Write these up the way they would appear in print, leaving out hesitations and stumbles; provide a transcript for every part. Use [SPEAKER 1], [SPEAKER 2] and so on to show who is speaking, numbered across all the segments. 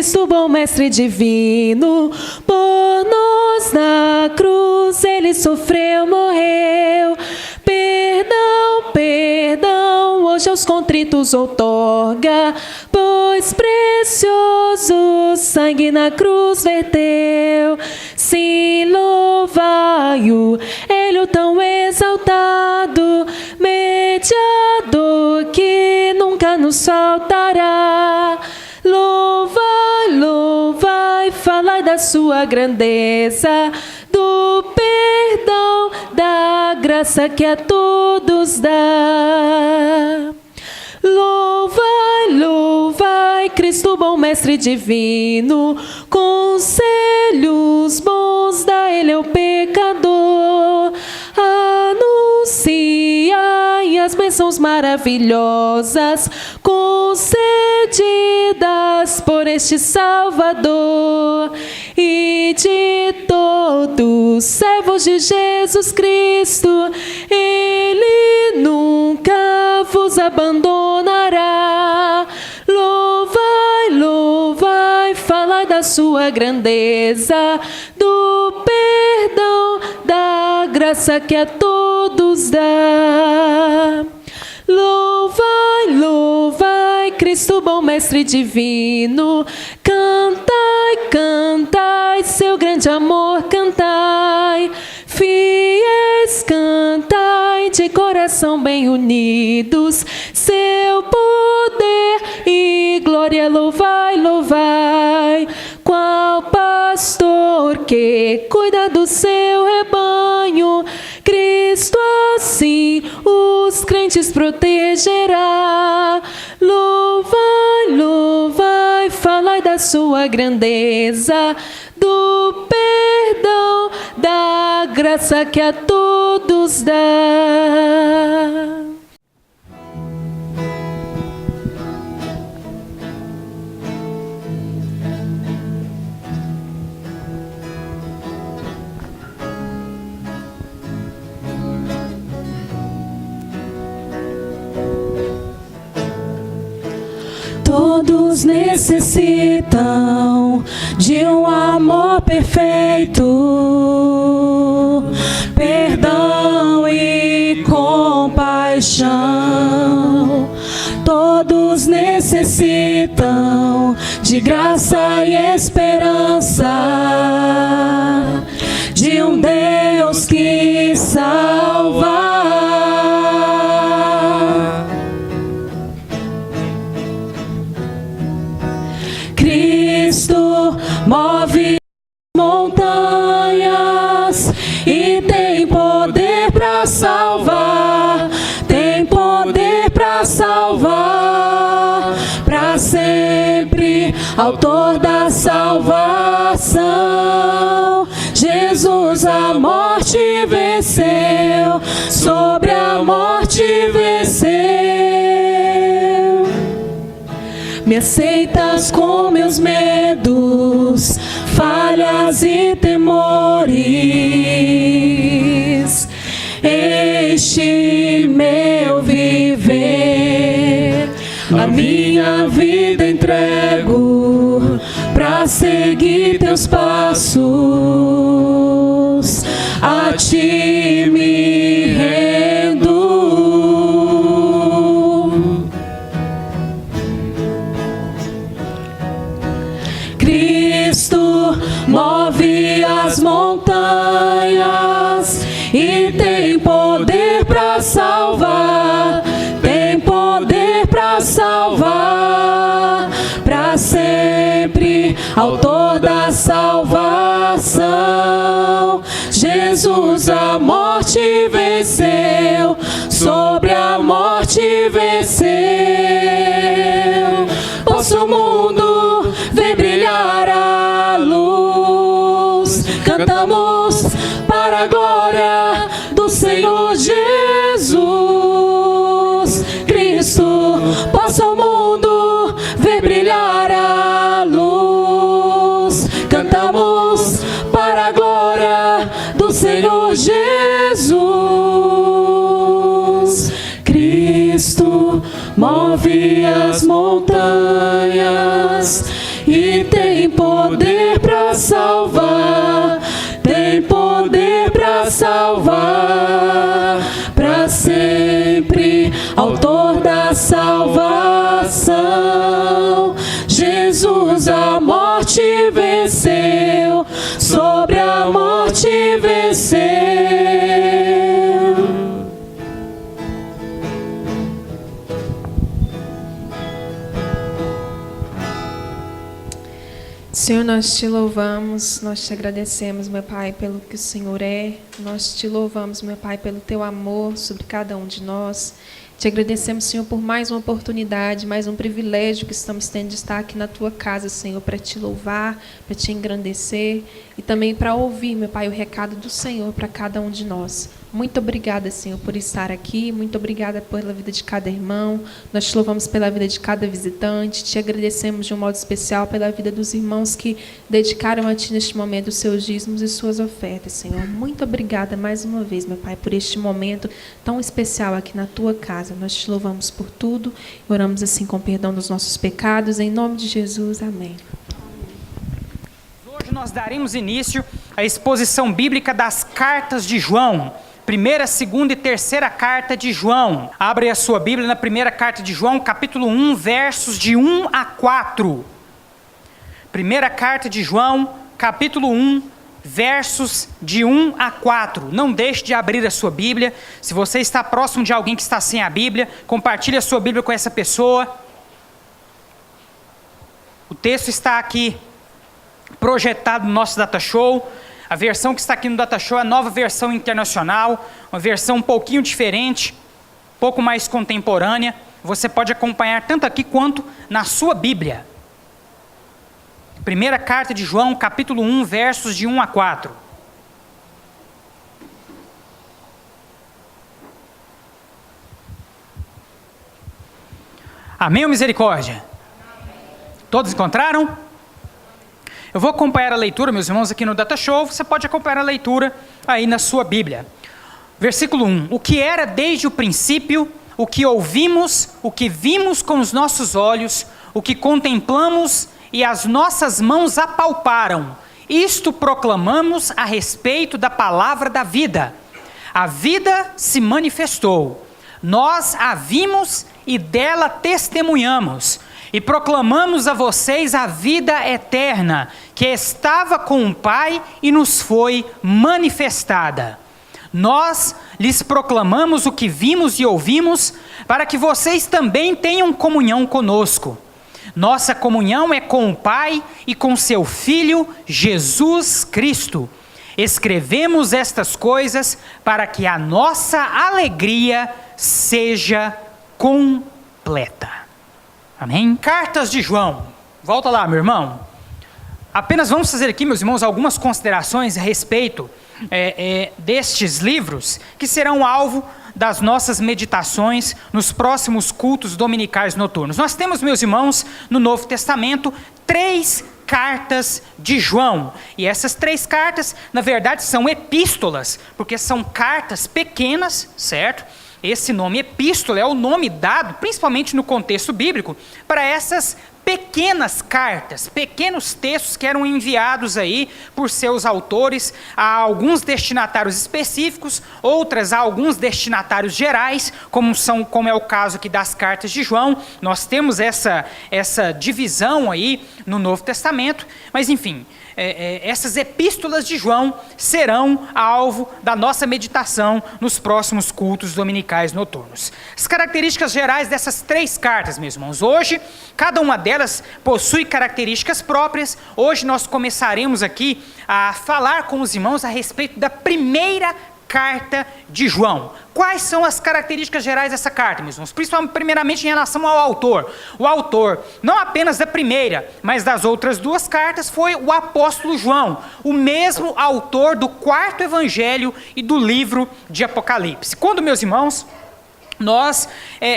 [SPEAKER 1] Cristo bom mestre divino, por nós na cruz ele sofreu, morreu. Perdão, perdão, hoje aos contritos outorga, pois precioso sangue na cruz verteu. Sim, louvai-o, ele o tão exaltado, mediador que nunca nos faltará. Louvai, louvai, falai da sua grandeza, do perdão, da graça que a todos dá. Louvai, louvai, Cristo bom mestre divino, conselhos bons dá ele ao pecador. Anunciai as bênçãos maravilhosas concedidas por este Salvador, e de todos servos de Jesus Cristo, ele nunca vos abandonará. Louvai, louvai, falai da sua grandeza, do perdão, da graça que a todos dá. Louvai, louvai, Cristo bom mestre divino, cantai, cantai, seu grande amor cantai, fiéis cantai, de coração bem unidos, seu poder e glória louvai, louvai. Qual pastor que cuida do seu rebanho, Cristo assim os crentes protegerá. Louvai, louvai, falai da sua grandeza, do perdão, da graça que a todos dá. Todos necessitam de um amor perfeito, perdão e compaixão. Todos necessitam de graça e esperança, de um Deus que salva. Cristo move montanhas e tem poder para salvar, tem poder para salvar, para sempre, autor da salvação. Jesus a morte venceu, sobre a morte venceu. Me aceitas com meus medos, falhas e temores. Este meu viver, a minha vida entrego pra seguir teus passos. A ti me rendo. Cristo move as montanhas e tem poder para salvar, tem poder para salvar, para sempre, autor da salvação. Jesus a morte venceu, sobre a morte venceu. Posso o mundo ver brilhar a luz, cantamos para a glória do Senhor Jesus. Cristo, possa o mundo ver brilhar a luz, cantamos para a glória do Senhor Jesus. Cristo move as montanhas e tem poder para salvar, tem poder para salvar, para sempre, autor da salvação. Jesus a morte venceu, sobre a morte venceu.
[SPEAKER 2] Senhor, nós te louvamos, nós te agradecemos, meu Pai, pelo que o Senhor é. Nós te louvamos, meu Pai, pelo teu amor sobre cada um de nós. Te agradecemos, Senhor, por mais uma oportunidade, mais um privilégio que estamos tendo de estar aqui na tua casa, Senhor, para te louvar, para te engrandecer e também para ouvir, meu Pai, o recado do Senhor para cada um de nós. Muito obrigada, Senhor, por estar aqui. Muito obrigada pela vida de cada irmão. Nós te louvamos pela vida de cada visitante. Te agradecemos de um modo especial pela vida dos irmãos que dedicaram a Ti neste momento os seus dízimos e suas ofertas, Senhor. Muito obrigada mais uma vez, meu Pai, por este momento tão especial aqui na Tua casa. Nós te louvamos por tudo e oramos assim com perdão dos nossos pecados. Em nome de Jesus, amém.
[SPEAKER 3] Hoje nós daremos início à exposição bíblica das cartas de João. Primeira, segunda e terceira carta de João. Abre a sua Bíblia na primeira carta de João, capítulo 1, versos de 1 a 4. Primeira carta de João, capítulo 1, versos de 1 a 4. Não deixe de abrir a sua Bíblia. Se você está próximo de alguém que está sem a Bíblia, compartilhe a sua Bíblia com essa pessoa. O texto está aqui projetado no nosso Data Show. A versão que está aqui no Data Show é a nova versão internacional, uma versão um pouquinho diferente, um pouco mais contemporânea. Você pode acompanhar tanto aqui quanto na sua Bíblia. Primeira carta de João, capítulo 1, versos de 1 a 4. Amém ou misericórdia? Todos encontraram? Eu vou acompanhar a leitura, meus irmãos, aqui no Data Show. Você pode acompanhar a leitura aí na sua Bíblia. Versículo 1. O que era desde o princípio, o que ouvimos, o que vimos com os nossos olhos, o que contemplamos e as nossas mãos apalparam. Isto proclamamos a respeito da palavra da vida. A vida se manifestou. Nós a vimos e dela testemunhamos. E proclamamos a vocês a vida eterna, que estava com o Pai e nos foi manifestada. Nós lhes proclamamos o que vimos e ouvimos, para que vocês também tenham comunhão conosco. Nossa comunhão é com o Pai e com seu Filho, Jesus Cristo. Escrevemos estas coisas para que a nossa alegria seja completa. Amém? Cartas de João. Volta lá, meu irmão. Apenas vamos fazer aqui, meus irmãos, algumas considerações a respeito destes livros que serão alvo das nossas meditações nos próximos cultos dominicais noturnos. Nós temos, meus irmãos, no Novo Testamento, 3 cartas de João. E essas 3 cartas, na verdade, são epístolas, porque são cartas pequenas, certo? Esse nome epístola é o nome dado, principalmente no contexto bíblico, para essas pequenas cartas, pequenos textos que eram enviados aí por seus autores a alguns destinatários específicos, outras a alguns destinatários gerais, como é o caso aqui das cartas de João. Nós temos essa divisão aí no Novo Testamento, mas enfim, essas epístolas de João serão alvo da nossa meditação nos próximos cultos dominicais noturnos. As características gerais dessas 3 cartas, meus irmãos. Hoje, cada uma delas possui características próprias. Hoje nós começaremos aqui a falar com os irmãos a respeito da primeira carta de João. Quais são as características gerais dessa carta, meus irmãos? Principalmente, primeiramente, em relação ao autor. O autor, não apenas da primeira, mas das outras 2 cartas, foi o apóstolo João, o mesmo autor do 4º evangelho e do livro de Apocalipse. Quando, meus irmãos, nós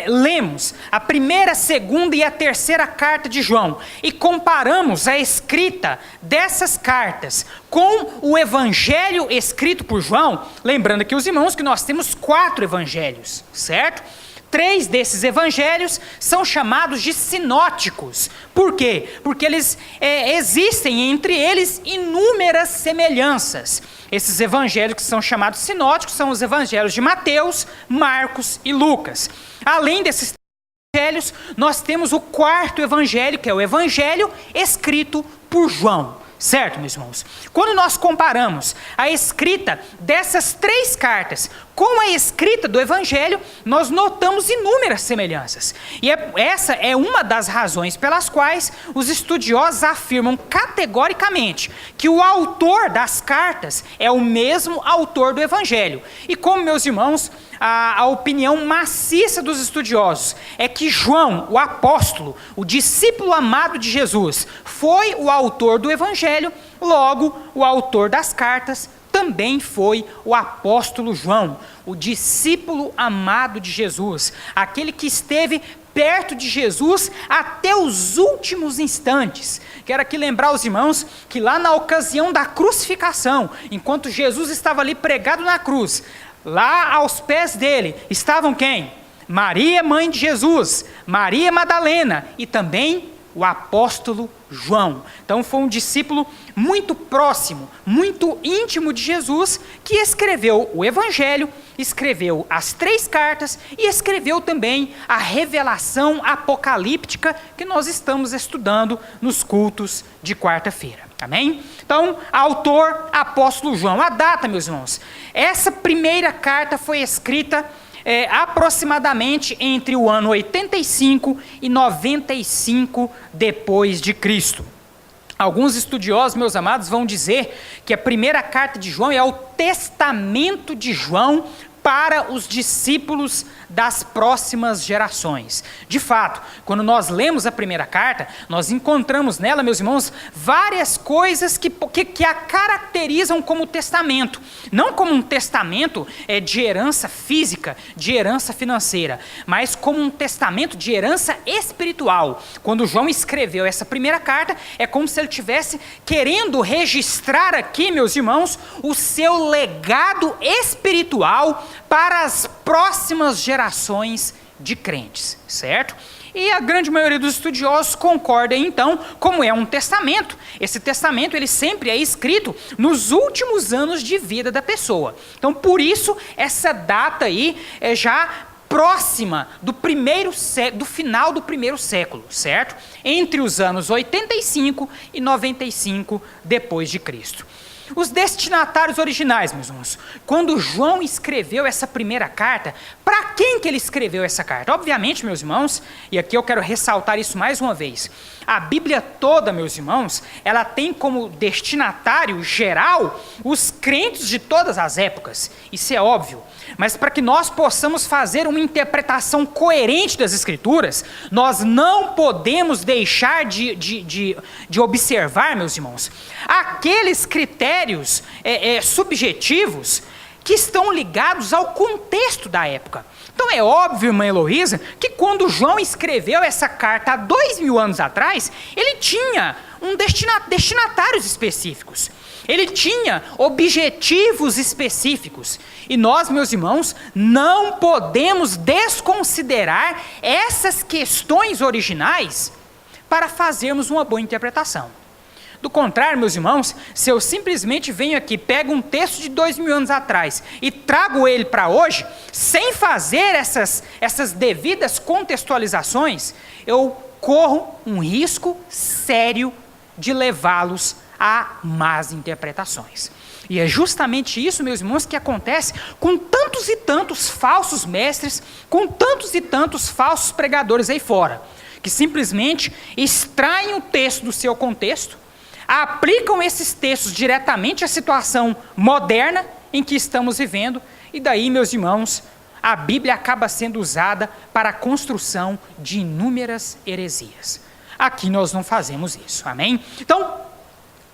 [SPEAKER 3] lemos a primeira, segunda e a terceira carta de João e comparamos a escrita dessas cartas com o evangelho escrito por João, lembrando aqui os irmãos que nós temos 4 evangelhos, certo? 3 desses evangelhos são chamados de sinóticos. Por quê? Porque existem entre eles inúmeras semelhanças. Esses evangelhos que são chamados sinóticos são os evangelhos de Mateus, Marcos e Lucas. Além desses evangelhos, nós temos o 4º evangelho, que é o evangelho escrito por João. Certo, meus irmãos? Quando nós comparamos a escrita dessas 3 cartas com a escrita do Evangelho, nós notamos inúmeras semelhanças. E essa é uma das razões pelas quais os estudiosos afirmam categoricamente que o autor das cartas é o mesmo autor do Evangelho. E como, meus irmãos, a opinião maciça dos estudiosos é que João, o apóstolo, o discípulo amado de Jesus, foi o autor do Evangelho, logo, o autor das cartas também foi o apóstolo João, o discípulo amado de Jesus, aquele que esteve perto de Jesus até os últimos instantes. Quero aqui lembrar os irmãos que lá na ocasião da crucificação, enquanto Jesus estava ali pregado na cruz, lá aos pés dele estavam quem? Maria, mãe de Jesus, Maria Madalena e também o apóstolo João. Então foi um discípulo muito próximo, muito íntimo de Jesus, que escreveu o Evangelho, escreveu as 3 cartas e escreveu também a revelação apocalíptica que nós estamos estudando nos cultos de quarta-feira. Amém? Então, autor, apóstolo João. A data, meus irmãos, essa primeira carta foi escrita aproximadamente entre o ano 85 e 95 depois de Cristo. Alguns estudiosos, meus amados, vão dizer que a primeira carta de João é o testamento de João para os discípulos das próximas gerações. De fato, quando nós lemos a primeira carta, nós encontramos nela, meus irmãos, várias coisas que a caracterizam como testamento. Não como um testamento de herança física, de herança financeira, mas como um testamento de herança espiritual. Quando João escreveu essa primeira carta, é como se ele estivesse querendo registrar aqui, meus irmãos, o seu legado espiritual para as próximas gerações de crentes, certo? E a grande maioria dos estudiosos concorda então, como é um testamento, esse testamento ele sempre é escrito nos últimos anos de vida da pessoa. Então, por isso, essa data aí é já próxima do final do primeiro século, certo? Entre os anos 85 e 95 depois de Cristo. Os destinatários originais, meus irmãos, quando João escreveu essa primeira carta, para quem que ele escreveu essa carta? Obviamente, meus irmãos, e aqui eu quero ressaltar isso mais uma vez, a Bíblia toda, meus irmãos, ela tem como destinatário geral os crentes de todas as épocas, isso é óbvio, mas para que nós possamos fazer uma interpretação coerente das Escrituras, nós não podemos deixar de observar, meus irmãos, aqueles critérios subjetivos que estão ligados ao contexto da época. Então é óbvio, irmã Heloísa, que quando João escreveu essa carta há 2000 anos atrás, ele tinha destinatários específicos. Ele tinha objetivos específicos. E nós, meus irmãos, não podemos desconsiderar essas questões originais para fazermos uma boa interpretação. Do contrário, meus irmãos, se eu simplesmente venho aqui, pego um texto de 2000 anos atrás e trago ele para hoje, sem fazer essas devidas contextualizações, eu corro um risco sério de levá-los a más interpretações. E é justamente isso, meus irmãos, que acontece com tantos e tantos falsos mestres, com tantos e tantos falsos pregadores aí fora, que simplesmente extraem o texto do seu contexto, aplicam esses textos diretamente à situação moderna em que estamos vivendo, e daí, meus irmãos, a Bíblia acaba sendo usada para a construção de inúmeras heresias. Aqui nós não fazemos isso, amém? Então,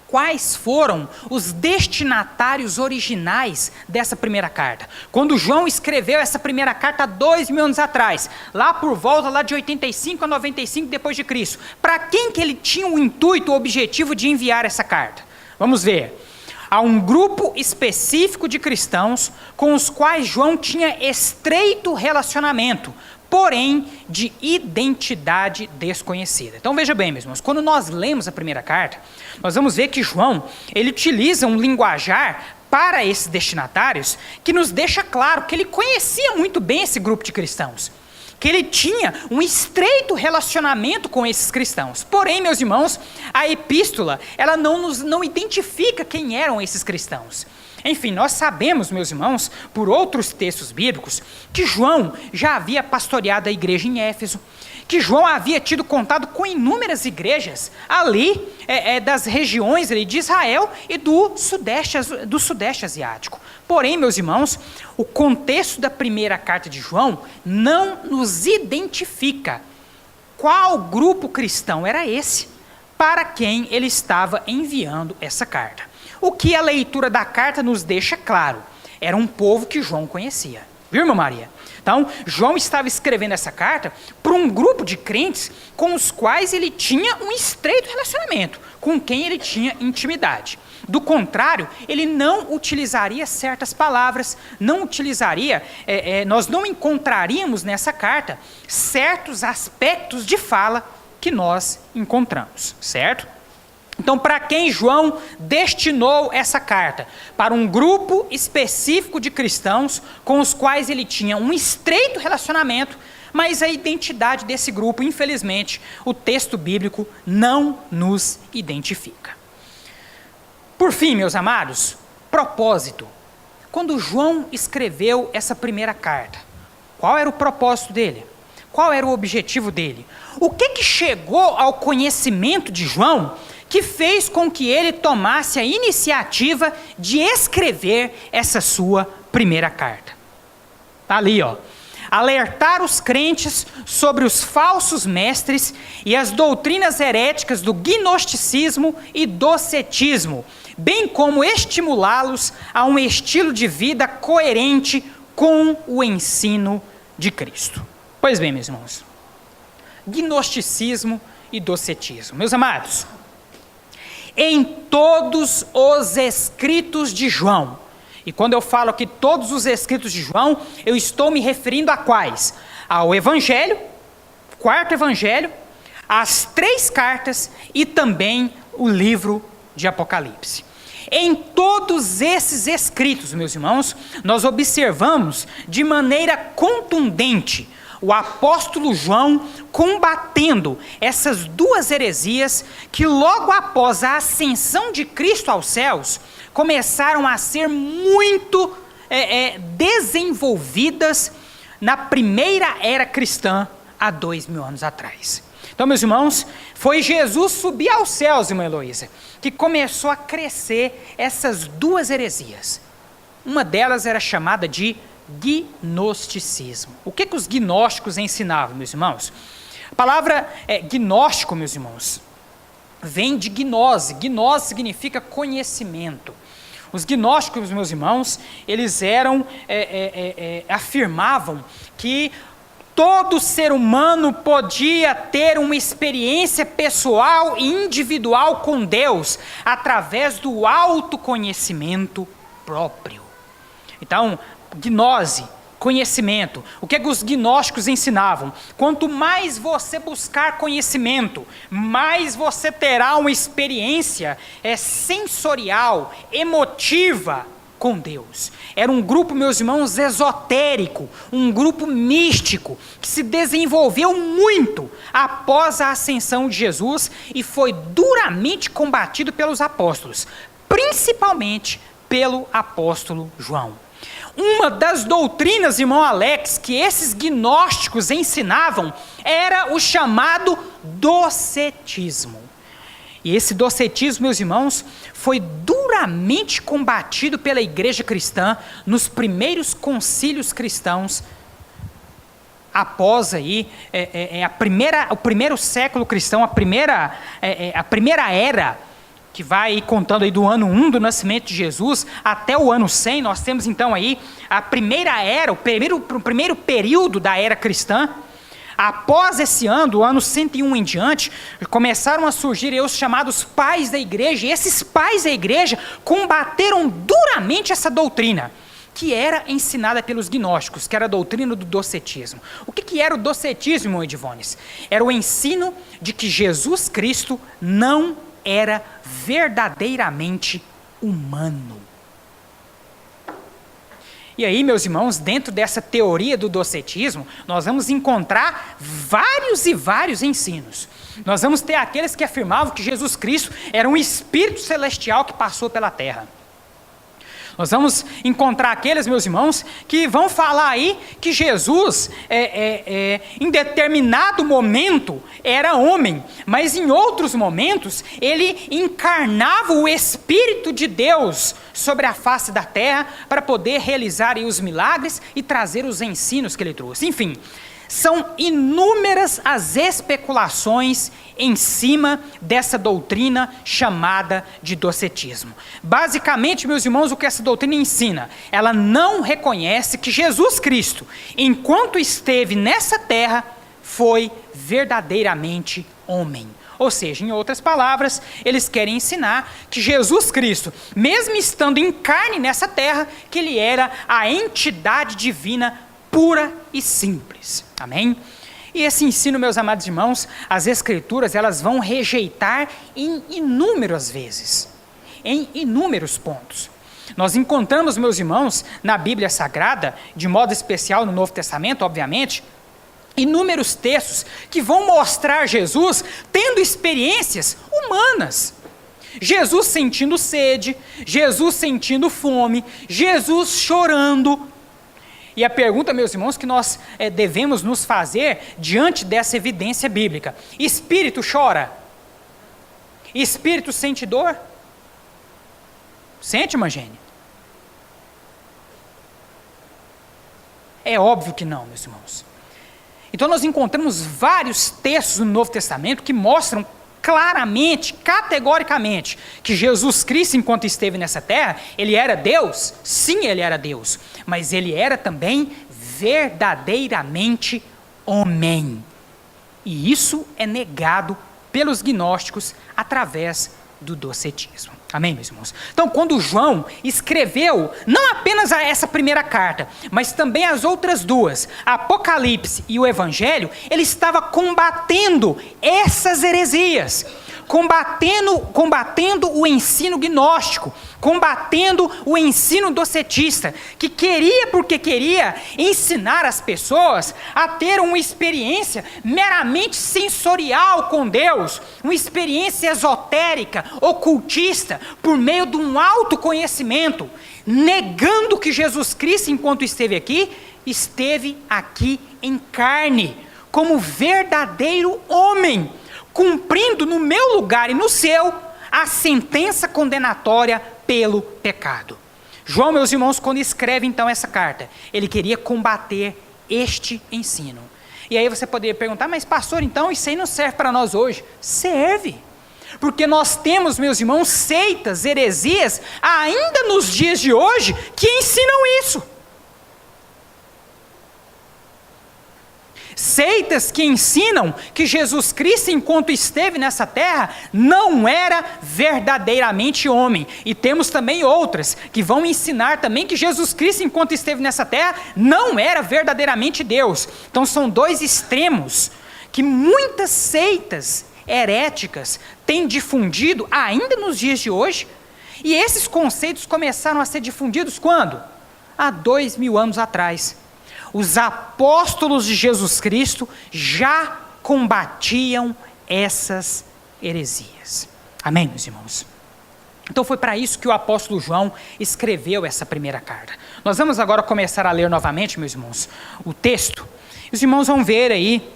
[SPEAKER 3] quais foram os destinatários originais dessa primeira carta? Quando João escreveu essa primeira carta há 2000 anos atrás, lá por volta lá de 85 a 95 depois de Cristo, para quem que ele tinha o intuito, o objetivo de enviar essa carta? Vamos ver. A um grupo específico de cristãos com os quais João tinha estreito relacionamento, porém de identidade desconhecida. Então veja bem, meus irmãos, quando nós lemos a primeira carta, nós vamos ver que João, ele utiliza um linguajar para esses destinatários que nos deixa claro que ele conhecia muito bem esse grupo de cristãos, que ele tinha um estreito relacionamento com esses cristãos. Porém, meus irmãos, a epístola, ela não identifica quem eram esses cristãos. Enfim, nós sabemos, meus irmãos, por outros textos bíblicos, que João já havia pastoreado a igreja em Éfeso, que João havia tido contato com inúmeras igrejas ali das regiões ali, de Israel e do sudeste asiático. Porém, meus irmãos, o contexto da primeira carta de João não nos identifica qual grupo cristão era esse para quem ele estava enviando essa carta. O que a leitura da carta nos deixa claro, era um povo que João conhecia. Viu, irmã Maria? Então, João estava escrevendo essa carta para um grupo de crentes com os quais ele tinha um estreito relacionamento, com quem ele tinha intimidade. Do contrário, ele não utilizaria certas palavras, nós não encontraríamos nessa carta certos aspectos de fala que nós encontramos, certo? Então, para quem João destinou essa carta? Para um grupo específico de cristãos com os quais ele tinha um estreito relacionamento, mas a identidade desse grupo, infelizmente, o texto bíblico não nos identifica. Por fim, meus amados, propósito. Quando João escreveu essa primeira carta, qual era o propósito dele? Qual era o objetivo dele? O que chegou ao conhecimento de João que fez com que ele tomasse a iniciativa de escrever essa sua primeira carta? Está ali, ó. Alertar os crentes sobre os falsos mestres e as doutrinas heréticas do gnosticismo e docetismo, bem como estimulá-los a um estilo de vida coerente com o ensino de Cristo. Pois bem, meus irmãos, gnosticismo e docetismo. Meus amados, em todos os escritos de João, e quando eu falo aqui todos os escritos de João, eu estou me referindo a quais? Ao Evangelho, quarto Evangelho, as 3 cartas e também o livro de Apocalipse. Em todos esses escritos, meus irmãos, nós observamos de maneira contundente o apóstolo João combatendo essas 2 heresias que logo após a ascensão de Cristo aos céus começaram a ser muito desenvolvidas na primeira era cristã há 2000 anos atrás. Então, meus irmãos, foi Jesus subir aos céus, irmã Heloísa, que começou a crescer essas 2 heresias. Uma delas era chamada de gnosticismo. O que os gnósticos ensinavam, meus irmãos? A palavra gnóstico, meus irmãos, vem de gnose. Gnose significa conhecimento. Os gnósticos, meus irmãos, eles afirmavam que todo ser humano podia ter uma experiência pessoal e individual com Deus através do autoconhecimento próprio. Então, gnose, conhecimento. O que os gnósticos ensinavam? Quanto mais você buscar conhecimento, mais você terá uma experiência sensorial, emotiva com Deus. Era um grupo, meus irmãos, esotérico, um grupo místico, que se desenvolveu muito após a ascensão de Jesus e foi duramente combatido pelos apóstolos, principalmente pelo apóstolo João. Uma das doutrinas, irmão Alex, que esses gnósticos ensinavam era o chamado docetismo. E esse docetismo, meus irmãos, foi duramente combatido pela igreja cristã nos primeiros concílios cristãos, após aí, o primeiro século cristão, a primeira era, que vai contando aí do ano 1 do nascimento de Jesus até o ano 100, nós temos então aí a primeira era, o primeiro período da era cristã. Após esse ano, do ano 101 em diante, começaram a surgir os chamados pais da igreja, e esses pais da igreja combateram duramente essa doutrina, que era ensinada pelos gnósticos, que era a doutrina do docetismo. O que era o docetismo, irmão Edivones? Era o ensino de que Jesus Cristo não era verdadeiramente humano. E aí, meus irmãos, dentro dessa teoria do docetismo, nós vamos encontrar vários e vários ensinos. Nós vamos ter aqueles que afirmavam que Jesus Cristo era um espírito celestial que passou pela terra. Nós vamos encontrar aqueles, meus irmãos, que vão falar aí que Jesus, em determinado momento, era homem, mas em outros momentos, ele encarnava o Espírito de Deus sobre a face da terra para poder realizar aí os milagres e trazer os ensinos que ele trouxe. Enfim, são inúmeras as especulações em cima dessa doutrina chamada de docetismo. Basicamente, meus irmãos, o que essa doutrina ensina? Ela não reconhece que Jesus Cristo, enquanto esteve nessa terra, foi verdadeiramente homem. Ou seja, em outras palavras, eles querem ensinar que Jesus Cristo, mesmo estando em carne nessa terra, que ele era a entidade divina pura e simples. Amém? E esse ensino, meus amados irmãos, as Escrituras, elas vão rejeitar em inúmeras vezes, em inúmeros pontos. Nós encontramos, meus irmãos, na Bíblia Sagrada, de modo especial no Novo Testamento, obviamente, inúmeros textos que vão mostrar Jesus tendo experiências humanas. Jesus sentindo sede, Jesus sentindo fome, Jesus chorando. E a pergunta, meus irmãos, que nós devemos nos fazer diante dessa evidência bíblica: espírito chora? Espírito sente dor? Sente, Mangene? É óbvio que não, meus irmãos. Então nós encontramos vários textos no Novo Testamento que mostram claramente, categoricamente, que Jesus Cristo, enquanto esteve nessa terra, ele era Deus. Sim, ele era Deus, mas ele era também verdadeiramente homem. E isso é negado pelos gnósticos através do docetismo. Amém, meus irmãos? Então, quando João escreveu, não apenas essa primeira carta, mas também as outras duas, Apocalipse e o Evangelho, ele estava combatendo essas heresias, combatendo o ensino gnóstico, combatendo o ensino docetista, que porque queria ensinar as pessoas a ter uma experiência meramente sensorial com Deus, uma experiência esotérica, ocultista, por meio de um autoconhecimento, negando que Jesus Cristo, enquanto esteve aqui em carne, como verdadeiro homem, cumprindo no meu lugar e no seu a sentença condenatória pelo pecado. João, meus irmãos, quando escreve então essa carta, ele queria combater este ensino. E aí você poderia perguntar: mas pastor, então isso aí não serve para nós hoje? Serve, porque nós temos, meus irmãos, seitas, heresias, ainda nos dias de hoje, que ensinam isso. Seitas que ensinam que Jesus Cristo, enquanto esteve nessa terra, não era verdadeiramente homem. E temos também outras que vão ensinar também que Jesus Cristo, enquanto esteve nessa terra, não era verdadeiramente Deus. Então são dois extremos que muitas seitas heréticas têm difundido ainda nos dias de hoje. E esses conceitos começaram a ser difundidos quando? Há 2000 anos atrás. Os apóstolos de Jesus Cristo já combatiam essas heresias. Amém, meus irmãos? Então foi para isso que o apóstolo João escreveu essa primeira carta. Nós vamos agora começar a ler novamente, meus irmãos, o texto. Os irmãos vão ver aí,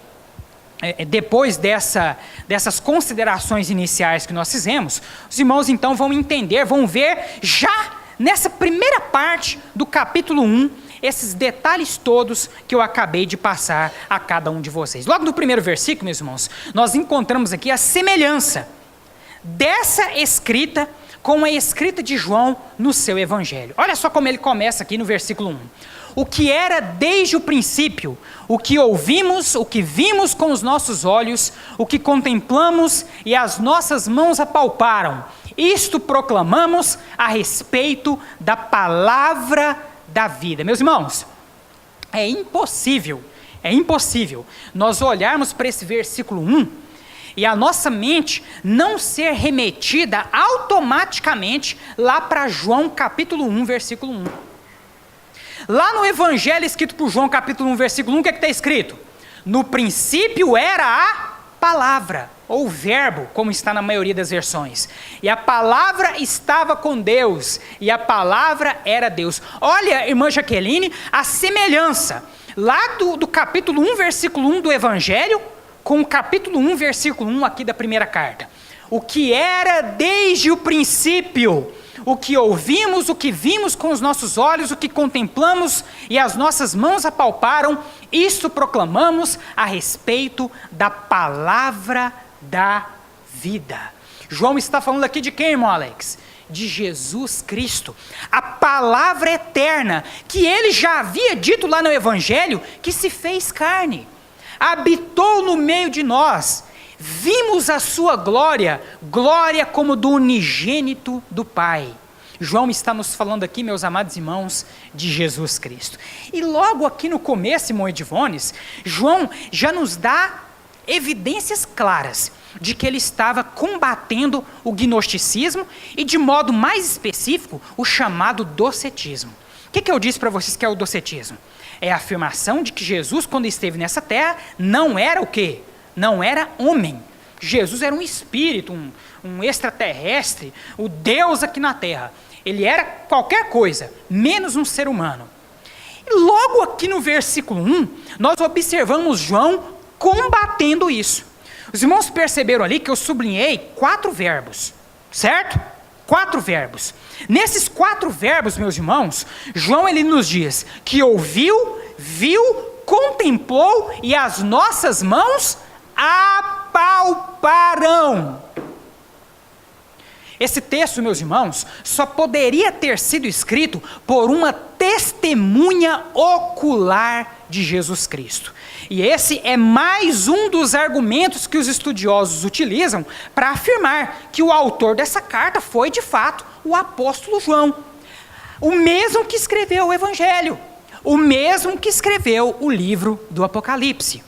[SPEAKER 3] depois dessas considerações iniciais que nós fizemos, os irmãos então vão entender, vão ver já nessa primeira parte do capítulo 1, esses detalhes todos que eu acabei de passar a cada um de vocês. Logo no primeiro versículo, meus irmãos, nós encontramos aqui a semelhança dessa escrita com a escrita de João no seu evangelho. Olha só como ele começa aqui no versículo 1. O que era desde o princípio, o que ouvimos, o que vimos com os nossos olhos, o que contemplamos e as nossas mãos apalparam, isto proclamamos a respeito da palavra da vida. Meus irmãos, é impossível nós olharmos para esse versículo 1 e a nossa mente não ser remetida automaticamente lá para João capítulo 1, versículo 1. Lá no Evangelho escrito por João capítulo 1, versículo 1, o que está escrito? No princípio era a palavra, ou verbo, como está na maioria das versões. E a palavra estava com Deus, e a palavra era Deus. Olha, irmã Jaqueline, a semelhança lá do capítulo 1, versículo 1 do Evangelho, com o capítulo 1, versículo 1 aqui da primeira carta. O que era desde o princípio, o que ouvimos, o que vimos com os nossos olhos, o que contemplamos e as nossas mãos apalparam, isto proclamamos a respeito da palavra da vida. João está falando aqui de quem, irmão Alex? De Jesus Cristo, a palavra eterna, que ele já havia dito lá no Evangelho, que se fez carne, habitou no meio de nós, vimos a sua glória, glória como do unigênito do Pai. João está nos falando aqui, meus amados irmãos, de Jesus Cristo. E logo aqui no começo, irmão Edivones, João já nos dá evidências claras de que ele estava combatendo o gnosticismo e, de modo mais específico, o chamado docetismo. O que eu disse para vocês que é o docetismo? É a afirmação de que Jesus, quando esteve nessa terra, não era o quê? Não era homem. Jesus era um espírito, um extraterrestre, o Deus aqui na terra. Ele era qualquer coisa, menos um ser humano. E logo aqui no versículo 1, nós observamos João combatendo isso. Os irmãos perceberam ali que eu sublinhei 4 verbos, certo? 4 verbos. Nesses 4 verbos, meus irmãos, João ele nos diz que ouviu, viu, contemplou e as nossas mãos apalparam. Esse texto, meus irmãos, só poderia ter sido escrito por uma testemunha ocular de Jesus Cristo. E esse é mais um dos argumentos que os estudiosos utilizam para afirmar que o autor dessa carta foi, de fato, o apóstolo João. O mesmo que escreveu o Evangelho, o mesmo que escreveu o livro do Apocalipse.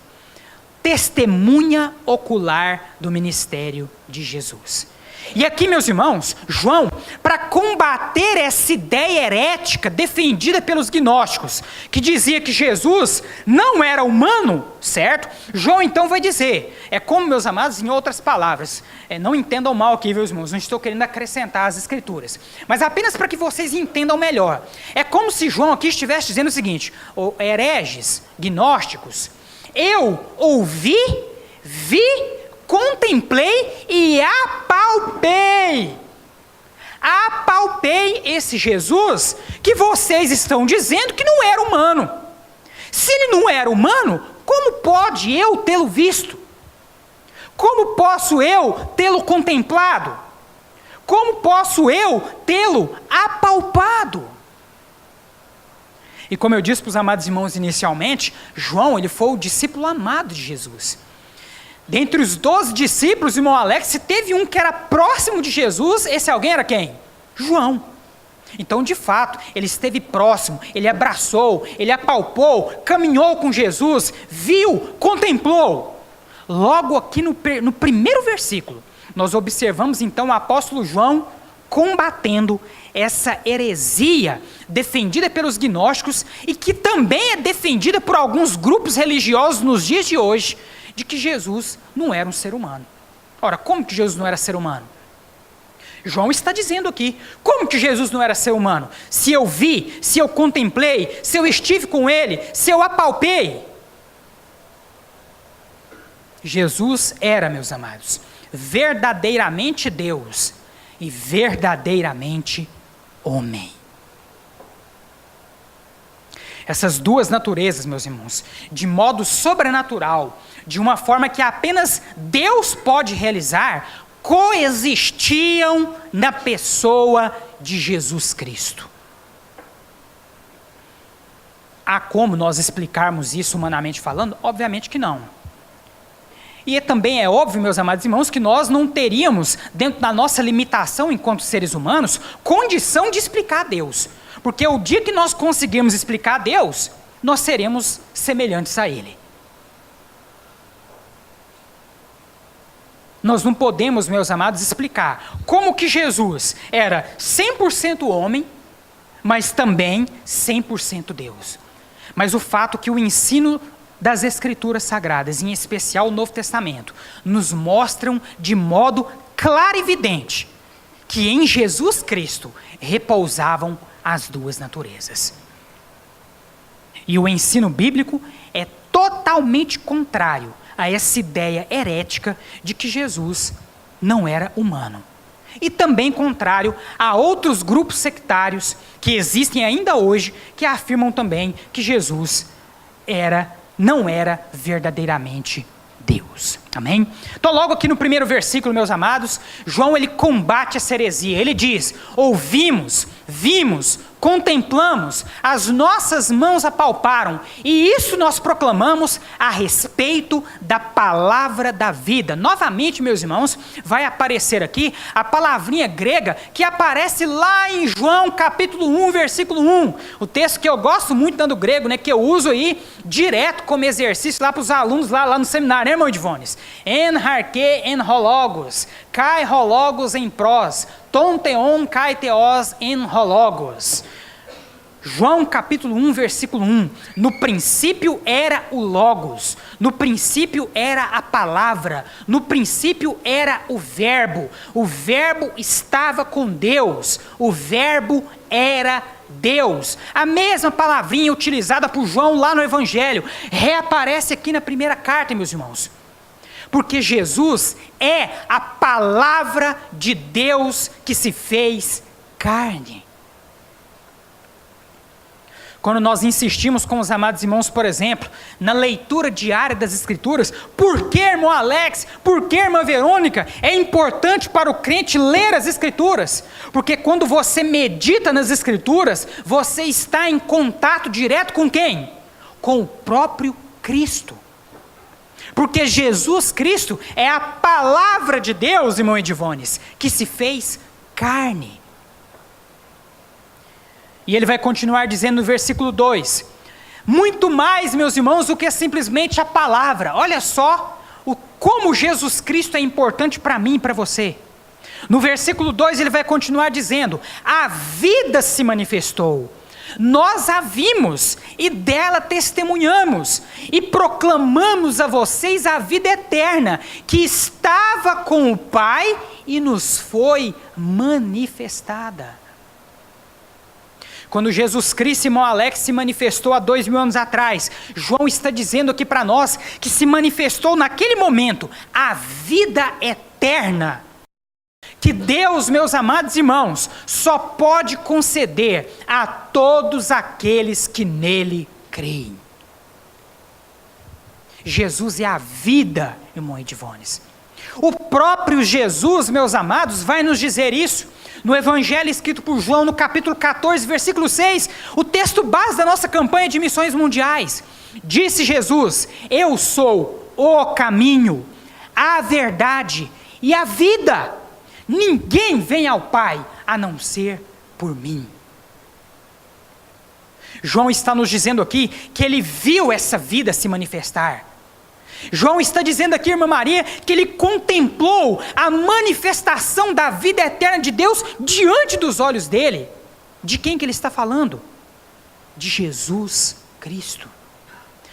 [SPEAKER 3] Testemunha ocular do ministério de Jesus. E aqui, meus irmãos, João, para combater essa ideia herética defendida pelos gnósticos, que dizia que Jesus não era humano, certo? João então vai dizer, é como, meus amados, em outras palavras, não entendam mal aqui, meus irmãos, não estou querendo acrescentar as escrituras, mas apenas para que vocês entendam melhor. É como se João aqui estivesse dizendo o seguinte: hereges, gnósticos, eu ouvi, vi, contemplei e apalpei. Apalpei esse Jesus que vocês estão dizendo que não era humano. Se ele não era humano, como pode eu tê-lo visto? Como posso eu tê-lo contemplado? Como posso eu tê-lo apalpado? E como eu disse para os amados irmãos inicialmente, João ele foi o discípulo amado de Jesus. Dentre os 12 discípulos, irmão Alex, se teve um que era próximo de Jesus, esse alguém era quem? João. Então, de fato, ele esteve próximo, ele abraçou, ele apalpou, caminhou com Jesus, viu, contemplou. Logo aqui no primeiro versículo, nós observamos então o apóstolo João combatendo essa heresia defendida pelos gnósticos e que também é defendida por alguns grupos religiosos nos dias de hoje, de que Jesus não era um ser humano. Ora, como que Jesus não era ser humano? João está dizendo aqui, como que Jesus não era ser humano? Se eu vi, se eu contemplei, se eu estive com ele, se eu apalpei. Jesus era, meus amados, verdadeiramente Deus e verdadeiramente homem. Essas duas naturezas, meus irmãos, de modo sobrenatural, de uma forma que apenas Deus pode realizar, coexistiam na pessoa de Jesus Cristo. Há como nós explicarmos isso humanamente falando? Obviamente que não. E também é óbvio, meus amados irmãos, que nós não teríamos, dentro da nossa limitação enquanto seres humanos, condição de explicar Deus. Porque o dia que nós conseguirmos explicar a Deus, nós seremos semelhantes a Ele. Nós não podemos, meus amados, explicar como que Jesus era 100% homem, mas também 100% Deus. Mas o fato que o ensino das Escrituras Sagradas, em especial o Novo Testamento, nos mostram de modo claro e evidente que em Jesus Cristo repousavam as duas naturezas. E o ensino bíblico é totalmente contrário a essa ideia herética de que Jesus não era humano. E também contrário a outros grupos sectários que existem ainda hoje, que afirmam também que Jesus não era verdadeiramente Deus. Amém? Então logo aqui no primeiro versículo, meus amados, João ele combate essa heresia. Ele diz: ouvimos, vimos, contemplamos, as nossas mãos apalparam, e isso nós proclamamos a respeito da palavra da vida. Novamente, meus irmãos, vai aparecer aqui a palavrinha grega que aparece lá em João capítulo 1, versículo 1. O texto que eu gosto muito dando grego, né, que eu uso aí direto como exercício lá para os alunos lá no seminário, né, irmão Edvones? En harke en hologos, kai hologos em prós, ton theon kai theos en hologos. João capítulo 1, versículo 1. No princípio era o Logos, no princípio era a palavra, no princípio era o verbo estava com Deus, o verbo era Deus. A mesma palavrinha utilizada por João lá no Evangelho reaparece aqui na primeira carta, meus irmãos. Porque Jesus é a palavra de Deus que se fez carne. Quando nós insistimos com os amados irmãos, por exemplo, na leitura diária das Escrituras, por que, irmão Alex, por que, irmã Verônica, é importante para o crente ler as Escrituras? Porque quando você medita nas Escrituras, você está em contato direto com quem? Com o próprio Cristo. Porque Jesus Cristo é a palavra de Deus, irmão Edivones, que se fez carne. E ele vai continuar dizendo no versículo 2, muito mais, meus irmãos, do que simplesmente a palavra. Olha só como Jesus Cristo é importante para mim e para você. No versículo 2 ele vai continuar dizendo, a vida se manifestou, nós a vimos e dela testemunhamos e proclamamos a vocês a vida eterna que estava com o Pai e nos foi manifestada. Quando Jesus Cristo, irmão Alex, se manifestou há 2000 anos atrás, João está dizendo aqui para nós que se manifestou naquele momento a vida eterna, que Deus, meus amados irmãos, só pode conceder a todos aqueles que nele creem. Jesus é a vida, irmão Edivones. O próprio Jesus, meus amados, vai nos dizer isso. No Evangelho escrito por João, no capítulo 14, versículo 6, o texto base da nossa campanha de missões mundiais. Disse Jesus, eu sou o caminho, a verdade e a vida. Ninguém vem ao Pai a não ser por mim. João está nos dizendo aqui que ele viu essa vida se manifestar. João está dizendo aqui, irmã Maria, que ele contemplou a manifestação da vida eterna de Deus diante dos olhos dele. De quem que ele está falando? De Jesus Cristo.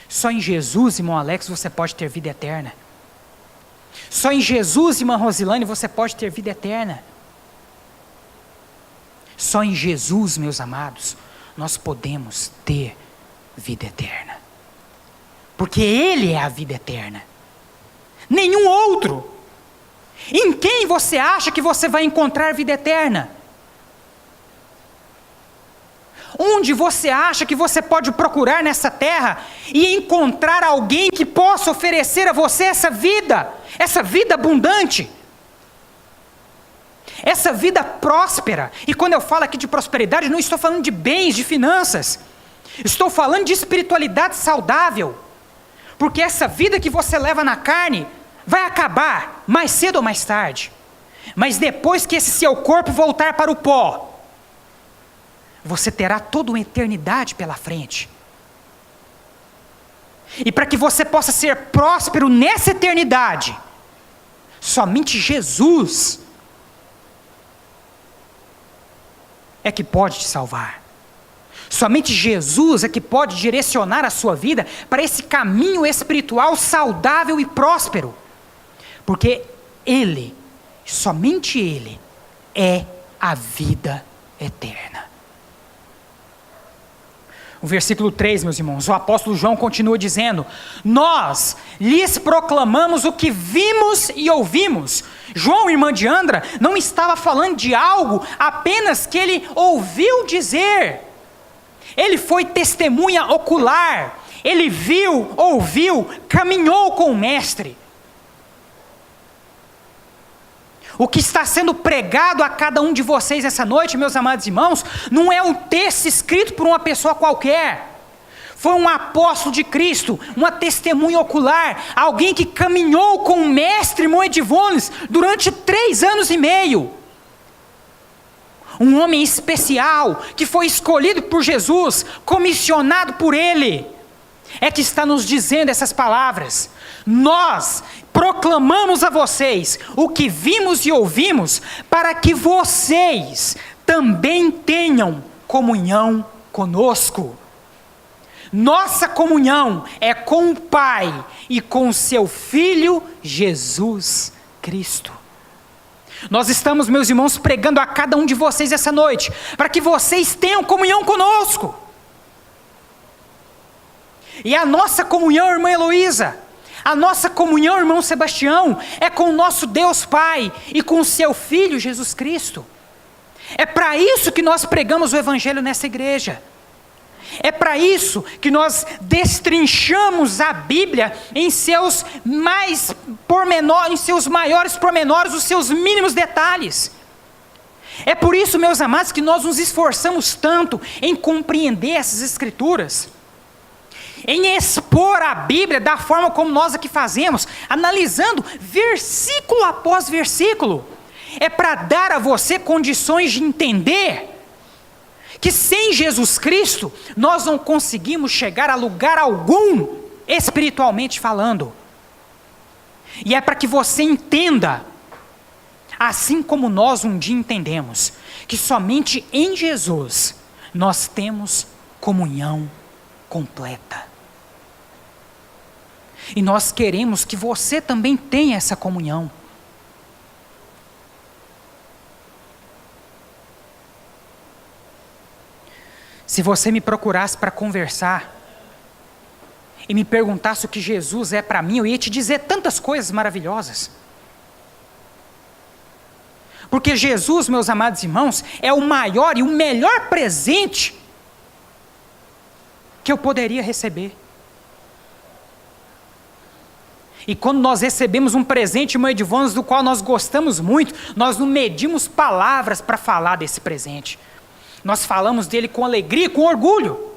[SPEAKER 3] Só em Jesus, irmão Alex, você pode ter vida eterna. Só em Jesus, irmã Rosilane, você pode ter vida eterna. Só em Jesus, meus amados, nós podemos ter vida eterna. Porque Ele é a vida eterna. Nenhum outro. Em quem você acha que você vai encontrar vida eterna? Onde você acha que você pode procurar nessa terra e encontrar alguém que possa oferecer a você essa vida abundante, essa vida próspera? E quando eu falo aqui de prosperidade, não estou falando de bens, de finanças, estou falando de espiritualidade saudável, porque essa vida que você leva na carne vai acabar mais cedo ou mais tarde, mas depois que esse seu corpo voltar para o pó, você terá toda uma eternidade pela frente. E para que você possa ser próspero nessa eternidade, somente Jesus é que pode te salvar. Somente Jesus é que pode direcionar a sua vida para esse caminho espiritual saudável e próspero. Porque Ele, somente Ele, é a vida eterna. O versículo 3, meus irmãos, o apóstolo João continua dizendo: nós lhes proclamamos o que vimos e ouvimos. João, irmã de Andra, não estava falando de algo apenas que ele ouviu dizer. Ele foi testemunha ocular. Ele viu, ouviu, caminhou com o mestre. O que está sendo pregado a cada um de vocês essa noite, meus amados irmãos, não é um texto escrito por uma pessoa qualquer. Foi um apóstolo de Cristo, uma testemunha ocular, alguém que caminhou com o mestre Moedivones durante 3 anos e meio. Um homem especial, que foi escolhido por Jesus, comissionado por Ele, é que está nos dizendo essas palavras. Nós proclamamos a vocês o que vimos e ouvimos, para que vocês também tenham comunhão conosco. Nossa comunhão é com o Pai e com o seu Filho Jesus Cristo. Nós estamos, meus irmãos, pregando a cada um de vocês essa noite, para que vocês tenham comunhão conosco. E a nossa comunhão, irmã Heloísa, a nossa comunhão, irmão Sebastião, é com o nosso Deus Pai e com o seu Filho Jesus Cristo. É para isso que nós pregamos o Evangelho nessa igreja. É para isso que nós destrinchamos a Bíblia em seus maiores pormenores, os seus mínimos detalhes. É por isso, meus amados, que nós nos esforçamos tanto em compreender essas Escrituras, em expor a Bíblia da forma como nós aqui fazemos, analisando versículo após versículo. É para dar a você condições de entender que sem Jesus Cristo, nós não conseguimos chegar a lugar algum, espiritualmente falando. E é para que você entenda, assim como nós um dia entendemos, que somente em Jesus, nós temos comunhão completa. E nós queremos que você também tenha essa comunhão. Se você me procurasse para conversar e me perguntasse o que Jesus é para mim, eu ia te dizer tantas coisas maravilhosas. Porque Jesus, meus amados irmãos, é o maior e o melhor presente que eu poderia receber. E quando nós recebemos um presente, irmã Edivônia, do qual nós gostamos muito, nós não medimos palavras para falar desse presente. Nós falamos dele com alegria, com orgulho.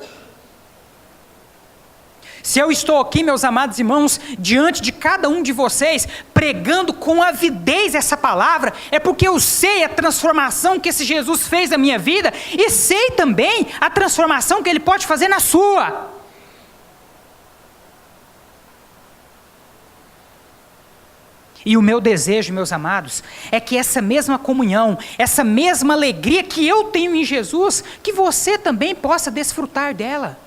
[SPEAKER 3] Se eu estou aqui, meus amados irmãos, diante de cada um de vocês, pregando com avidez essa palavra, é porque eu sei a transformação que esse Jesus fez na minha vida, e sei também a transformação que Ele pode fazer na sua. E o meu desejo, meus amados, é que essa mesma comunhão, essa mesma alegria que eu tenho em Jesus, que você também possa desfrutar dela.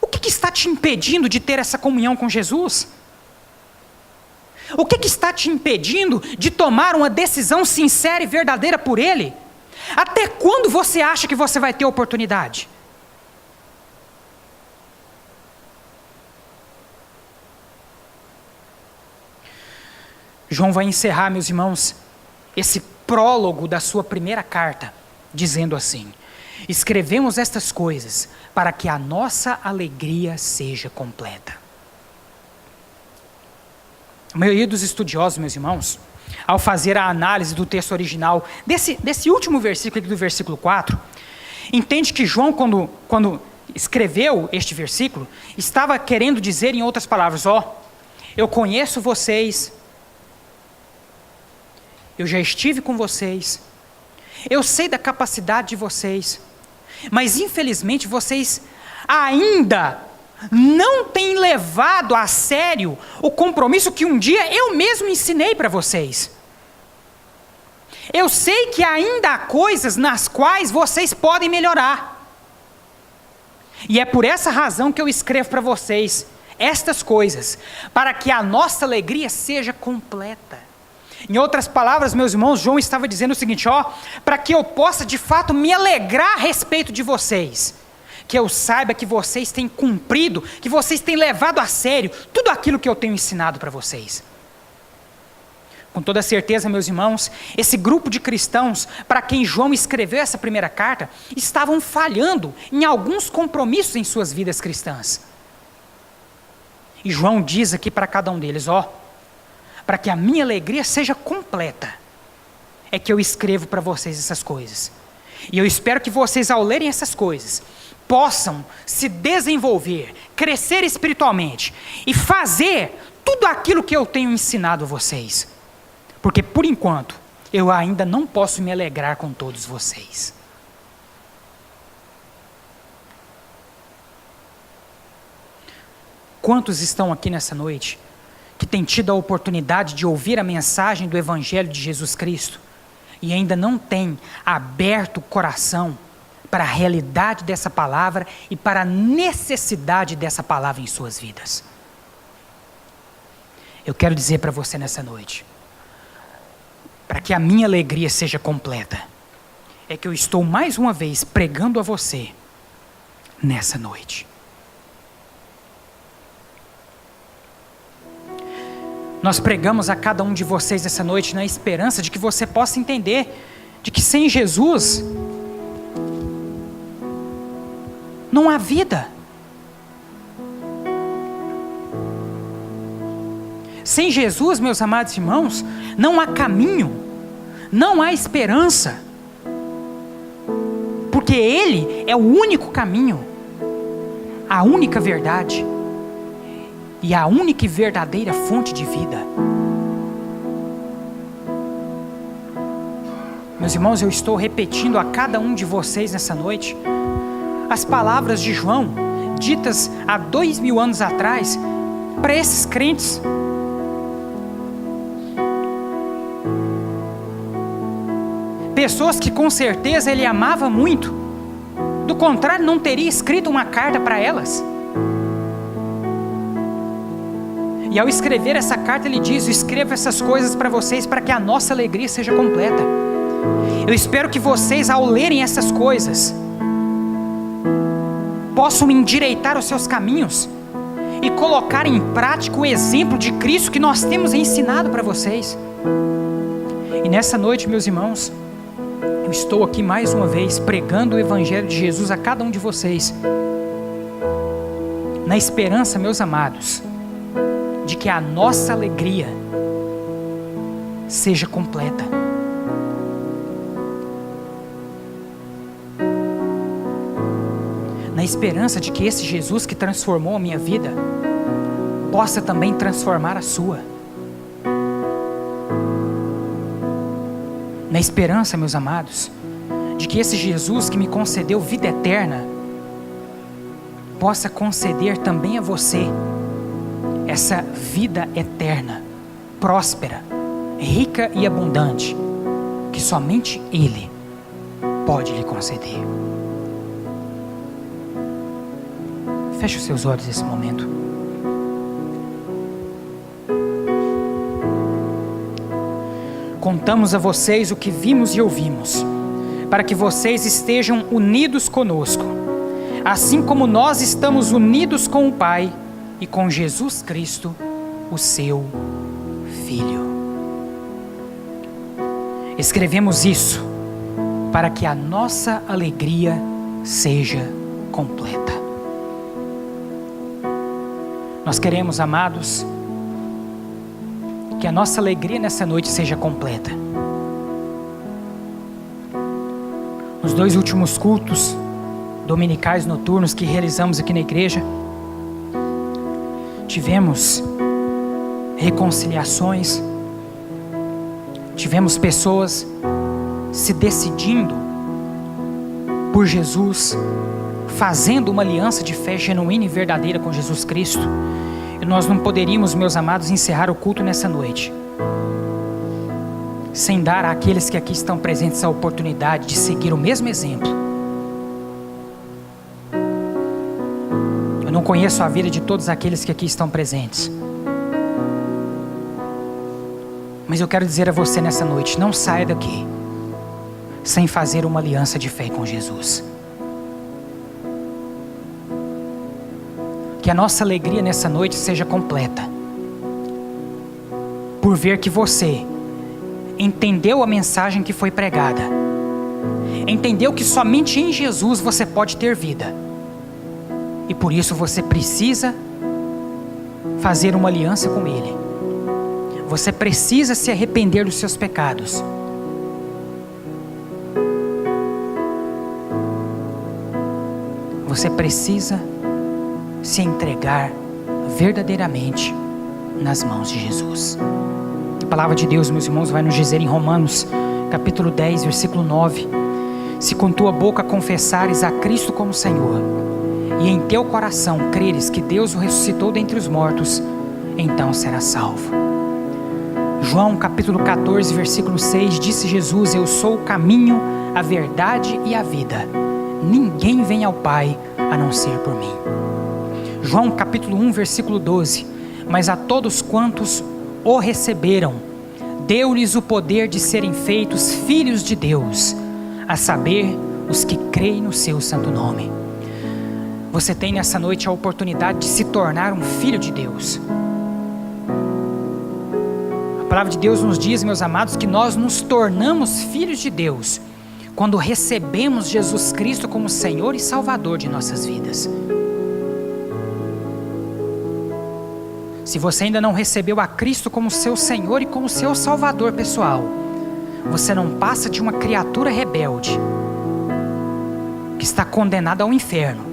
[SPEAKER 3] O que está te impedindo de ter essa comunhão com Jesus? O que está te impedindo de tomar uma decisão sincera e verdadeira por Ele? Até quando você acha que você vai ter oportunidade? João vai encerrar, meus irmãos, esse prólogo da sua primeira carta, dizendo assim: escrevemos estas coisas para que a nossa alegria seja completa. A maioria dos estudiosos, meus irmãos, ao fazer a análise do texto original, desse último versículo aqui do versículo 4, entende que João, quando escreveu este versículo, estava querendo dizer em outras palavras: eu conheço vocês, eu já estive com vocês, eu sei da capacidade de vocês, Mas infelizmente vocês ainda não têm levado a sério o compromisso que um dia eu mesmo ensinei para vocês. Eu sei que ainda há coisas nas quais vocês podem melhorar. E é por essa razão que eu escrevo para vocês estas coisas, para que a nossa alegria seja completa. Em outras palavras, meus irmãos, João estava dizendo o seguinte, para que eu possa de fato me alegrar a respeito de vocês, que eu saiba que vocês têm cumprido, que vocês têm levado a sério tudo aquilo que eu tenho ensinado para vocês. Com toda certeza, meus irmãos, esse grupo de cristãos, para quem João escreveu essa primeira carta, estavam falhando em alguns compromissos em suas vidas cristãs. E João diz aqui para cada um deles, para que a minha alegria seja completa, é que eu escrevo para vocês essas coisas. E eu espero que vocês, ao lerem essas coisas, possam se desenvolver, crescer espiritualmente e fazer tudo aquilo que eu tenho ensinado a vocês. Porque, por enquanto, eu ainda não posso me alegrar com todos vocês. Quantos estão aqui nessa noite que têm tido a oportunidade de ouvir a mensagem do Evangelho de Jesus Cristo e ainda não têm aberto o coração para a realidade dessa palavra e para a necessidade dessa palavra em suas vidas? Eu quero dizer para você nessa noite, para que a minha alegria seja completa, é que eu estou mais uma vez pregando a você nessa noite. Nós pregamos a cada um de vocês essa noite na esperança de que você possa entender de que sem Jesus não há vida. Sem Jesus, meus amados irmãos, não há caminho, não há esperança, porque Ele é o único caminho, a única verdade e a única e verdadeira fonte de vida. Meus irmãos, eu estou repetindo a cada um de vocês nessa noite as palavras de João, ditas há 2000 anos atrás, para esses crentes. Pessoas que com certeza ele amava muito, do contrário não teria escrito uma carta para elas. E ao escrever essa carta ele diz, eu escrevo essas coisas para vocês para que a nossa alegria seja completa. Eu espero que vocês, ao lerem essas coisas, possam endireitar os seus caminhos e colocar em prática o exemplo de Cristo que nós temos ensinado para vocês. E nessa noite, meus irmãos, eu estou aqui mais uma vez pregando o Evangelho de Jesus a cada um de vocês, na esperança, meus amados, de que a nossa alegria seja completa. Na esperança de que esse Jesus que transformou a minha vida possa também transformar a sua. Na esperança, meus amados, de que esse Jesus que me concedeu vida eterna possa conceder também a você essa vida eterna, próspera, rica e abundante, que somente Ele pode lhe conceder. Feche os seus olhos nesse momento. Contamos a vocês o que vimos e ouvimos, para que vocês estejam unidos conosco, assim como nós estamos unidos com o Pai e com Jesus Cristo, o seu Filho. Escrevemos isso para que a nossa alegria seja completa. Nós queremos, amados, que a nossa alegria nessa noite seja completa. Nos 2 últimos cultos dominicais noturnos que realizamos aqui na igreja, tivemos reconciliações, tivemos pessoas se decidindo por Jesus, fazendo uma aliança de fé genuína e verdadeira com Jesus Cristo. E nós não poderíamos, meus amados, encerrar o culto nessa noite sem dar àqueles que aqui estão presentes a oportunidade de seguir o mesmo exemplo. Eu não conheço a vida de todos aqueles que aqui estão presentes, mas eu quero dizer a você nessa noite: não saia daqui sem fazer uma aliança de fé com Jesus. Que a nossa alegria nessa noite seja completa, por ver que você entendeu a mensagem que foi pregada, entendeu que somente em Jesus você pode ter vida, e por isso você precisa fazer uma aliança com Ele. Você precisa se arrepender dos seus pecados. Você precisa se entregar verdadeiramente nas mãos de Jesus. A palavra de Deus, meus irmãos, vai nos dizer em Romanos, capítulo 10, versículo 9: se com tua boca confessares a Cristo como Senhor, e em teu coração creres que Deus o ressuscitou dentre os mortos, então serás salvo. João capítulo 14, versículo 6, disse Jesus: eu sou o caminho, a verdade e a vida. Ninguém vem ao Pai a não ser por mim. João capítulo 1, versículo 12: mas a todos quantos o receberam, deu-lhes o poder de serem feitos filhos de Deus, a saber, os que creem no seu santo nome. Você tem nessa noite a oportunidade de se tornar um filho de Deus. A palavra de Deus nos diz, meus amados, que nós nos tornamos filhos de Deus quando recebemos Jesus Cristo como Senhor e Salvador de nossas vidas. Se você ainda não recebeu a Cristo como seu Senhor e como seu Salvador pessoal, você não passa de uma criatura rebelde que está condenada ao inferno,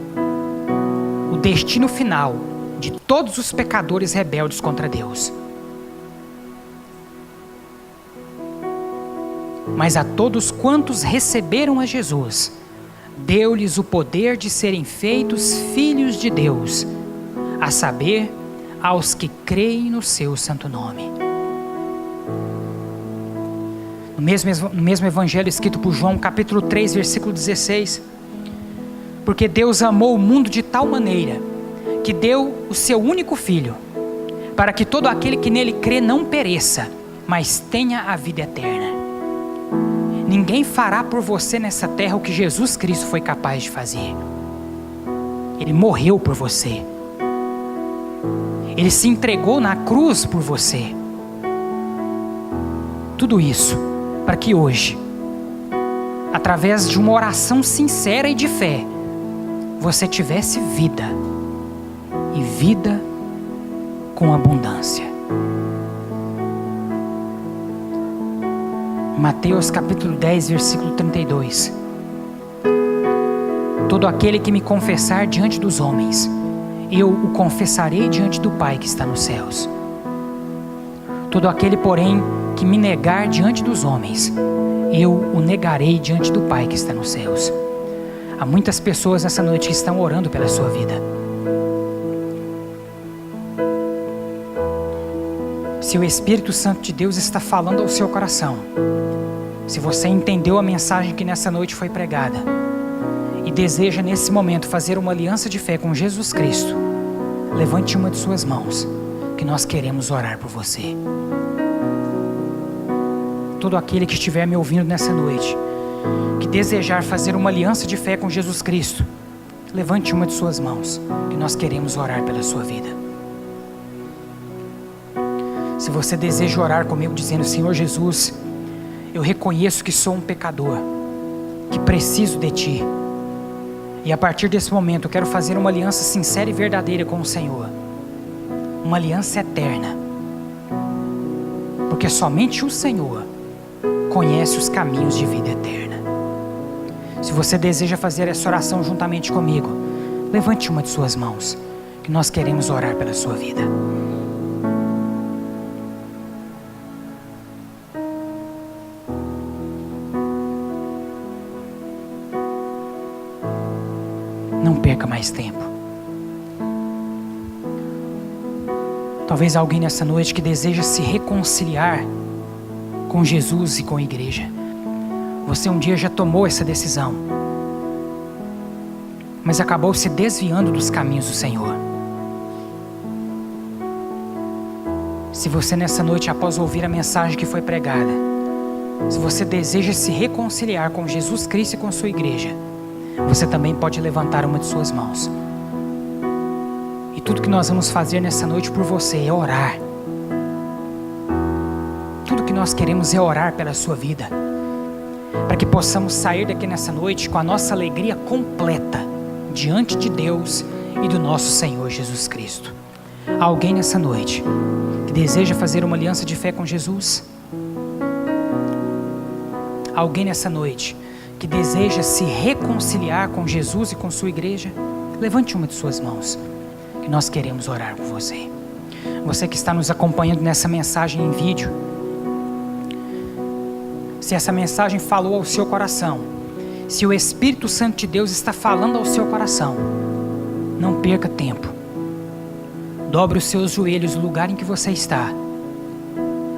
[SPEAKER 3] o destino final de todos os pecadores rebeldes contra Deus. Mas a todos quantos receberam a Jesus, deu-lhes o poder de serem feitos filhos de Deus, a saber, aos que creem no seu santo nome. No mesmo evangelho escrito por João, capítulo 3, versículo 16: porque Deus amou o mundo de tal maneira, que deu o seu único Filho, para que todo aquele que nele crê não pereça, mas tenha a vida eterna. Ninguém fará por você nessa terra o que Jesus Cristo foi capaz de fazer. Ele morreu por você. Ele se entregou na cruz por você. Tudo isso para que hoje, através de uma oração sincera e de fé, você tivesse vida, e vida com abundância. Mateus capítulo 10, versículo 32: todo aquele que me confessar diante dos homens, eu o confessarei diante do Pai que está nos céus. Todo aquele, porém, que me negar diante dos homens, eu o negarei diante do Pai que está nos céus. Há muitas pessoas nessa noite que estão orando pela sua vida. Se o Espírito Santo de Deus está falando ao seu coração, se você entendeu a mensagem que nessa noite foi pregada, e deseja nesse momento fazer uma aliança de fé com Jesus Cristo, levante uma de suas mãos, que nós queremos orar por você. Todo aquele que estiver me ouvindo nessa noite, que desejar fazer uma aliança de fé com Jesus Cristo, levante uma de suas mãos, que nós queremos orar pela sua vida. Se você deseja orar comigo dizendo: Senhor Jesus, eu reconheço que sou um pecador, que preciso de Ti, e a partir desse momento eu quero fazer uma aliança sincera e verdadeira com o Senhor, uma aliança eterna, porque somente o Senhor conhece os caminhos de vida eterna. Se você deseja fazer essa oração juntamente comigo, levante uma de suas mãos, que nós queremos orar pela sua vida. Talvez alguém nessa noite que deseja se reconciliar com Jesus e com a igreja. Você um dia já tomou essa decisão, mas acabou se desviando dos caminhos do Senhor. Se você nessa noite, após ouvir a mensagem que foi pregada, se você deseja se reconciliar com Jesus Cristo e com sua igreja, você também pode levantar uma de suas mãos. E tudo que nós vamos fazer nessa noite por você é orar. Tudo que nós queremos é orar pela sua vida, para que possamos sair daqui nessa noite com a nossa alegria completa diante de Deus e do nosso Senhor Jesus Cristo. Há alguém nessa noite que deseja fazer uma aliança de fé com Jesus? Há alguém nessa noite que deseja se reconciliar com Jesus e com sua igreja? Levante uma de suas mãos, que nós queremos orar com você. Você que está nos acompanhando nessa mensagem em vídeo, se essa mensagem falou ao seu coração, se o Espírito Santo de Deus está falando ao seu coração, não perca tempo. Dobre os seus joelhos no lugar em que você está.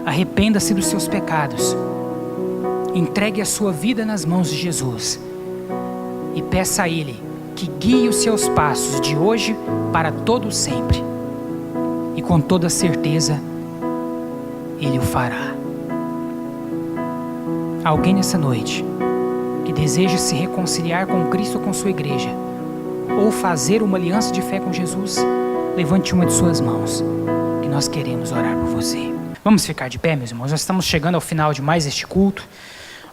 [SPEAKER 3] Arrependa-se dos seus pecados. Entregue a sua vida nas mãos de Jesus e peça a Ele que guie os seus passos de hoje para todo sempre. E com toda certeza, Ele o fará. Alguém nessa noite que deseja se reconciliar com Cristo ou com sua igreja, ou fazer uma aliança de fé com Jesus, levante uma de suas mãos, que nós queremos orar por você. Vamos ficar de pé, meus irmãos. Nós estamos chegando ao final de mais este culto.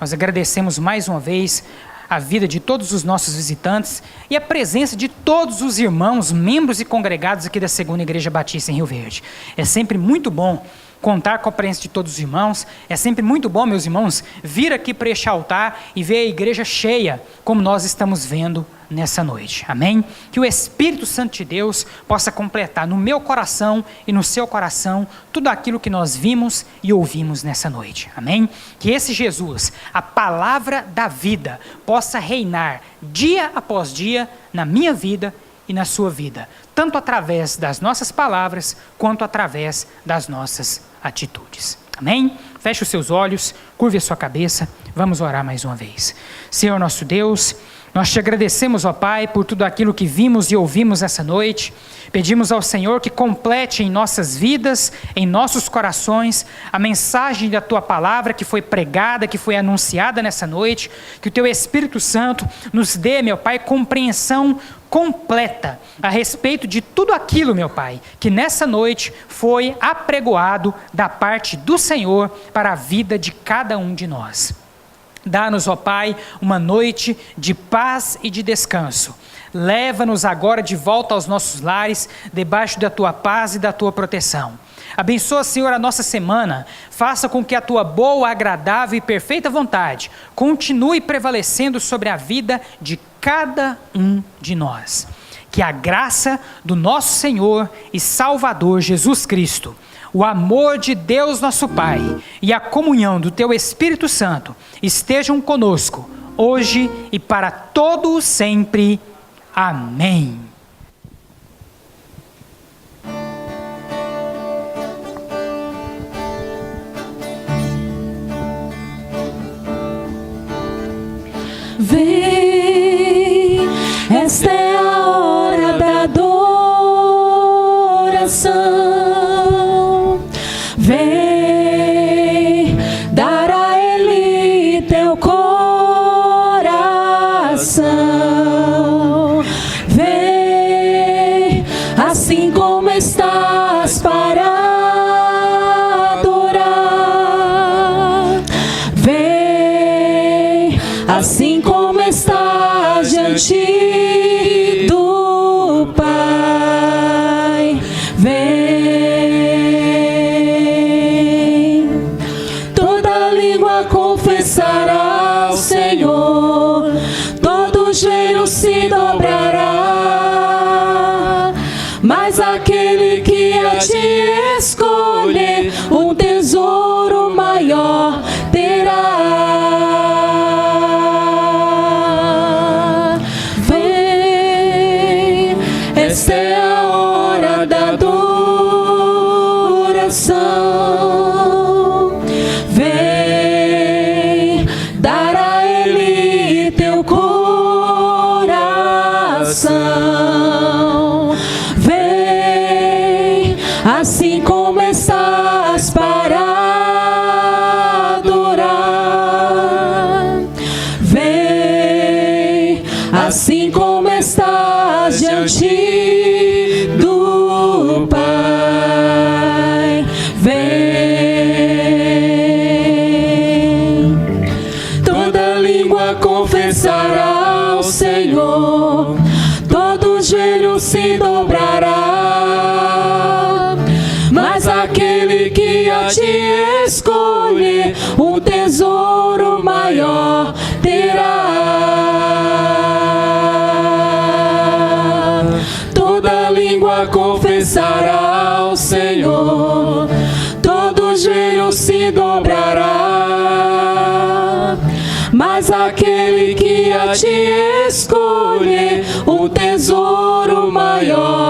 [SPEAKER 3] Nós agradecemos mais uma vez a vida de todos os nossos visitantes e a presença de todos os irmãos, membros e congregados aqui da Segunda Igreja Batista em Rio Verde. É sempre muito bom contar com a presença de todos os irmãos. É sempre muito bom, meus irmãos, vir aqui para este altar e ver a igreja cheia, como nós estamos vendo nessa noite. Amém? Que o Espírito Santo de Deus possa completar no meu coração e no seu coração tudo aquilo que nós vimos e ouvimos nessa noite. Amém? Que esse Jesus, a palavra da vida, possa reinar dia após dia na minha vida e na sua vida, tanto através das nossas palavras, quanto através das nossas atitudes. Amém? Feche os seus olhos, curve a sua cabeça, vamos orar mais uma vez. Senhor nosso Deus, nós te agradecemos, ó Pai, por tudo aquilo que vimos e ouvimos essa noite. Pedimos ao Senhor que complete em nossas vidas, em nossos corações, a mensagem da Tua palavra que foi pregada, que foi anunciada nessa noite. Que o Teu Espírito Santo nos dê, meu Pai, compreensão completa a respeito de tudo aquilo, meu Pai, que nessa noite foi apregoado da parte do Senhor para a vida de cada um de nós. Dá-nos, ó Pai, uma noite de paz e de descanso. Leva-nos agora de volta aos nossos lares, debaixo da Tua paz e da Tua proteção. Abençoa, Senhor, a nossa semana. Faça com que a Tua boa, agradável e perfeita vontade continue prevalecendo sobre a vida de cada um de nós. Que a graça do nosso Senhor e Salvador Jesus Cristo, o amor de Deus nosso Pai e a comunhão do Teu Espírito Santo estejam conosco, hoje e para todo o sempre. Amém.
[SPEAKER 1] Vem, esta é a hora da adoração. Vem, dar a Ele teu coração. Vem, assim como estás para adorar. Vem, assim como estás diante do Pai. Vem, toda língua confessará ao Senhor, todo joelho se dobrará, mas aquele que a ti escolher um tesouro maior terá. Esta é a hora da adoração. assim como estás para adorar. Vem, assim como estás diante do Pai. Vem, toda língua confessará ao Senhor, todo joelho se dobrará, mas aquele que a ti escolher, um tesouro maior terá. Toda língua confessará ao Senhor, todo joelho se dobrará, mas aquele que a ti escolher, um tesouro maior